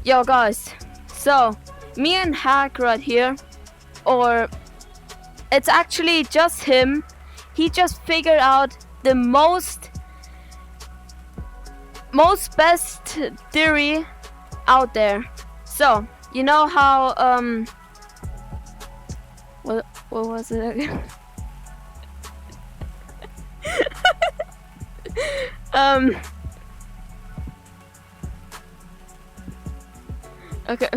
Yo guys, so me and Hack right here, or it's actually just him. He just figured out the most best theory out there. So you know how what was it again? Okay.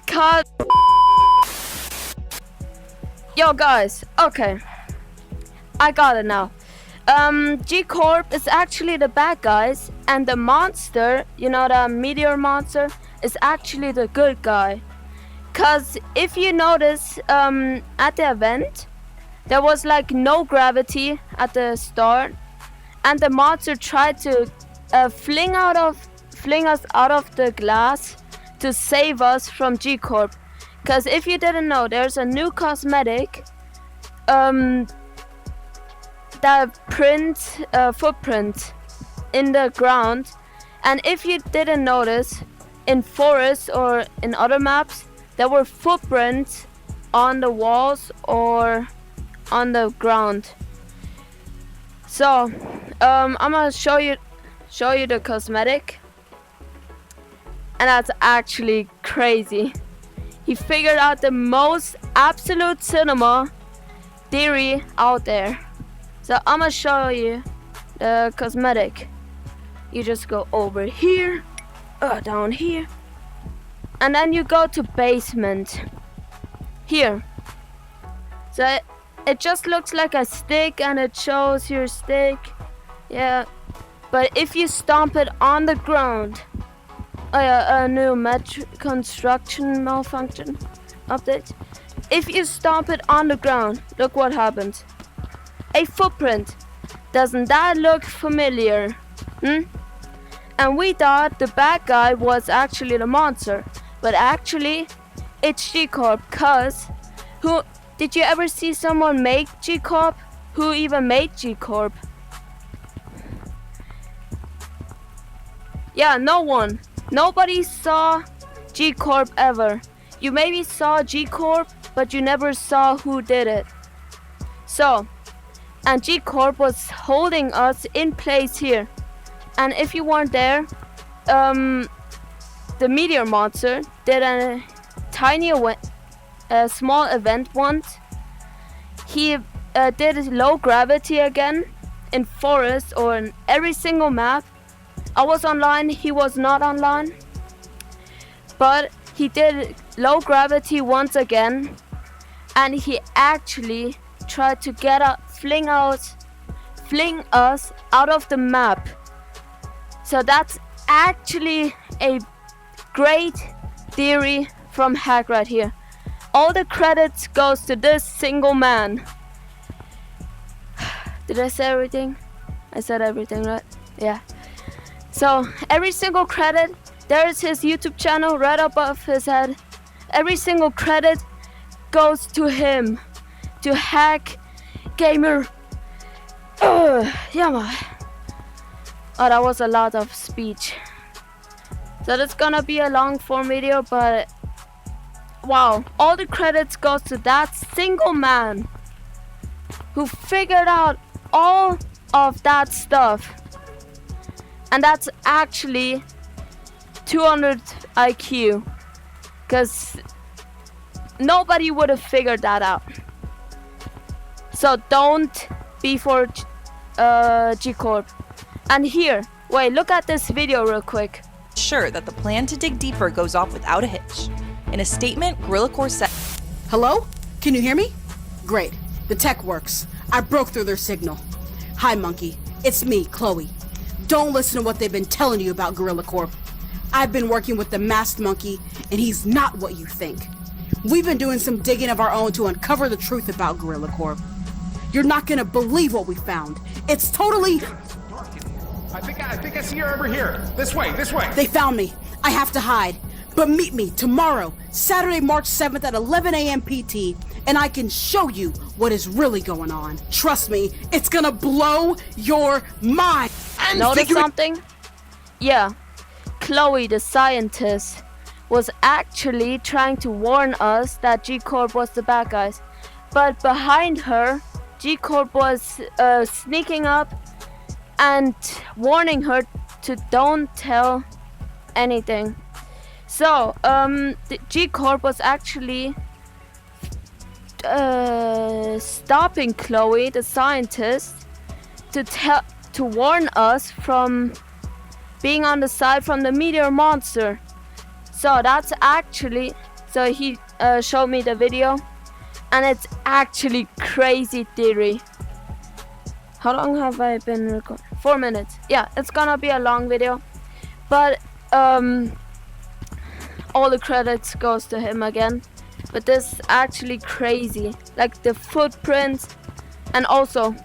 Cut. Yo guys, okay. I got it now. G-Corp is actually the bad guys, and the monster, you know, the meteor monster, is actually the good guy. Cause if you notice, at the event, there was like no gravity at the start, and the monster tried to fling us out of the glass to save us from G-Corp. Cause if you didn't know, there's a new cosmetic that prints footprint in the ground, and if you didn't notice, in forests or in other maps, there were footprints on the walls or on the ground. So I'm gonna show you the cosmetic, and that's actually crazy. He figured out the most absolute cinema theory out there. So I'm gonna show you the cosmetic. You just go over here, down here, and then you go to basement here. So it just looks like a stick, and it shows your stick, yeah. But if you stomp it on the ground, a new construction malfunction update. If you stomp it on the ground, look what happens. A footprint. Doesn't that look familiar? And we thought the bad guy was actually the monster, but actually it's G-Corp. Cause who did you ever see someone make G-Corp? Who even made G-Corp? Yeah, no one. Nobody saw G-Corp ever. You maybe saw G-Corp, but you never saw who did it. So, and G-Corp was holding us in place here. And if you weren't there, the meteor monster did a small event once. He did low gravity again in forests or in every single map. I was online, he was not online. But he did low gravity once again, and he actually tried to fling us out of the map. So that's actually a great theory from Hack right here. All the credits goes to this single man. Did I say everything? I said everything, right? Yeah. So every single credit, there is his YouTube channel right above his head. Every single credit goes to him, to Hack Gamer. Yeah, man. Oh, that was a lot of speech. So that's gonna be a long form video, but wow, all the credits goes to that single man who figured out all of that stuff. And that's actually 200 IQ, because nobody would have figured that out. So don't be for G-Corp. And here, wait, look at this video real quick. Sure that the plan to dig deeper goes off without a hitch. In a statement, Gorilla Core said, Hello? Can you hear me? Great. The tech works. I broke through their signal. Hi, Monkey. It's me, Chloe. Don't listen to what they've been telling you about Gorilla Corp. I've been working with the Masked Monkey, and he's not what you think. We've been doing some digging of our own to uncover the truth about Gorilla Corp. You're not gonna believe what we found. It's totally... I think I see her over here. This way, this way. They found me. I have to hide. But meet me tomorrow, Saturday, March 7th at 11 a.m. PT, and I can show you what is really going on. Trust me, it's gonna blow your mind. Notice something? Yeah, Chloe the scientist was actually trying to warn us that G-Corp was the bad guys. But behind her, G-Corp was sneaking up and warning her to don't tell anything. So, the G-Corp was actually stopping Chloe, the scientist, to warn us from being on the side from the meteor monster. So that's actually, so he showed me the video, and it's actually crazy theory. How long have I been recording? 4 minutes. Yeah, it's gonna be a long video, but all the credits goes to him again. But this is actually crazy, like the footprints and also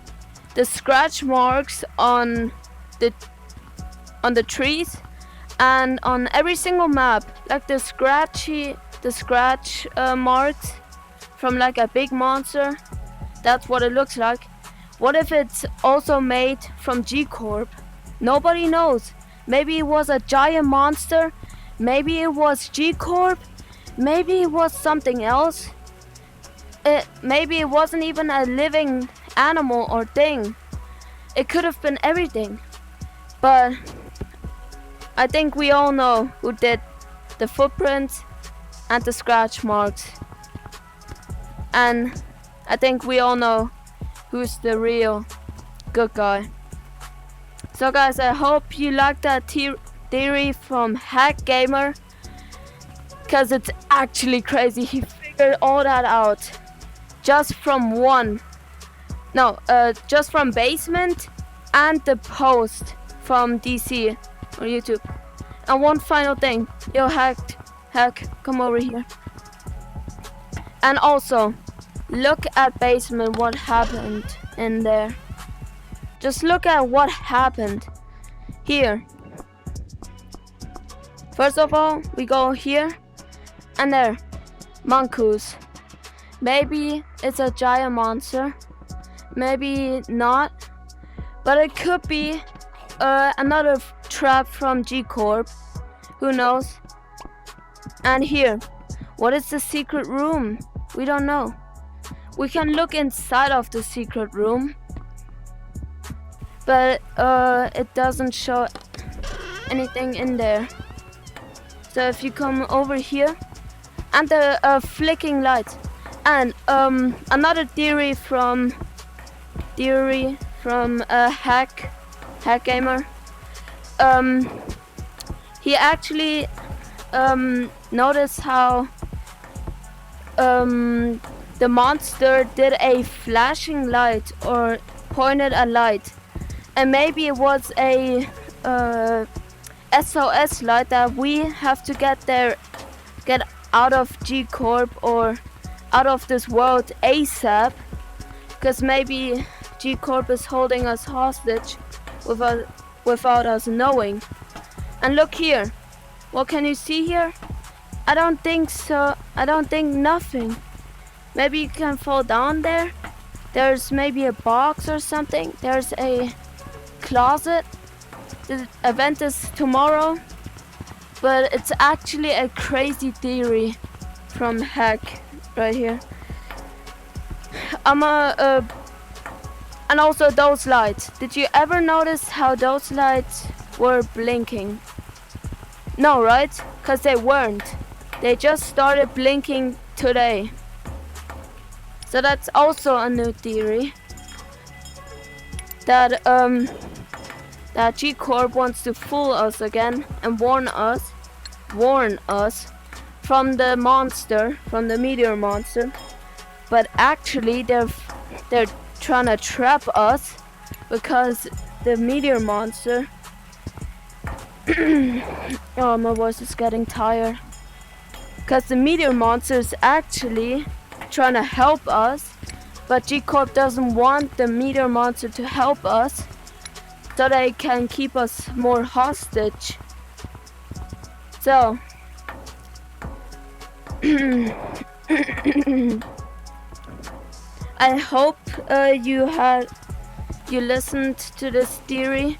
the scratch marks on the trees and on every single map, like the scratch marks from like a big monster. That's what it looks like. What if it's also made from G-Corp? Nobody knows. Maybe it was a giant monster. Maybe it was G-Corp. Maybe it was something else. Maybe it wasn't even a living animal or thing. It could have been everything. But I think we all know who did the footprints and the scratch marks. And I think we all know who's the real good guy. So guys, I hope you like that theory from Hack Gamer, because it's actually crazy. He figured all that out just from just from Basement and the post from DC or YouTube. And one final thing, yo Hack, come over here. And also, look at Basement, what happened in there. Just look at what happened here. First of all, we go here and there, Mongoose. Maybe it's a giant monster, maybe not, but it could be another trap from G-Corp, who knows. And here, what is the secret room? We don't know. We can look inside of the secret room, but it doesn't show anything in there. So if you come over here, and the flicking light, and another theory from Hack Gamer. He actually noticed how the monster did a flashing light or pointed a light, and maybe it was a SOS light that we have to get out of G-Corp or out of this world ASAP, because maybe G-Corp is holding us hostage without us knowing. And look here, what can you see here? I don't think so. I don't think nothing. Maybe you can fall down there. There's maybe a box or something. There's a closet. The event is tomorrow, but it's actually a crazy theory from Hack right here. And also those lights. Did you ever notice how those lights were blinking? No, right? Because they weren't. They just started blinking today. So that's also a new theory. That that G-Corp wants to fool us again and warn us from the monster, from the meteor monster. But actually they're trying to trap us, because the meteor monster oh, my voice is getting tired. Because the meteor monster is actually trying to help us, but G-Corp doesn't want the meteor monster to help us, so they can keep us more hostage. So I hope you listened to this theory.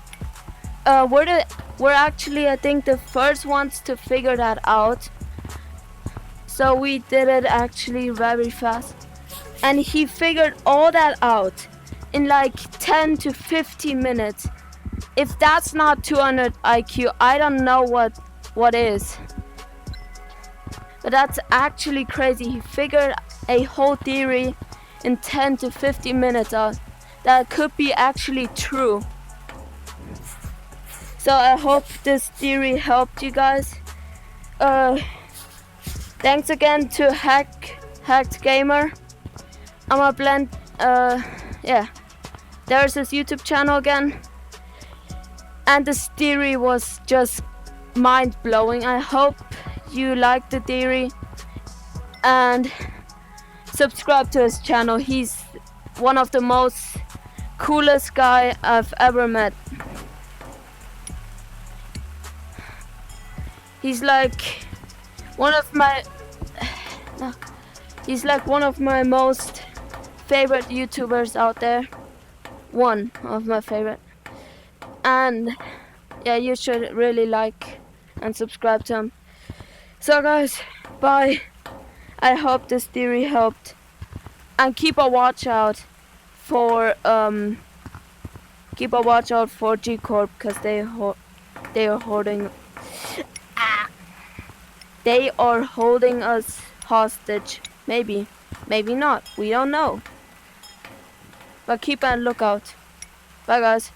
We're actually, I think, the first ones to figure that out. So we did it actually very fast. And he figured all that out in like 10 to 15 minutes. If that's not 200 IQ, I don't know what is. But that's actually crazy. He figured a whole theory in 10 to 15 minutes out. That could be actually true. So I hope this theory helped you guys. Thanks again to Hacked Gamer. I'm gonna blend, yeah. There's his YouTube channel again. And this theory was just mind-blowing. I hope you liked the theory. And subscribe to his channel. He's one of the most coolest guy I've ever met. He's like one of my most favorite YouTubers out there. One of my favorite. And yeah, you should really like and subscribe to him. So guys, bye. I hope this theory helped. And keep a watch out for G Corp, because they are holding us hostage. Maybe not. We don't know. But keep a lookout. Bye guys.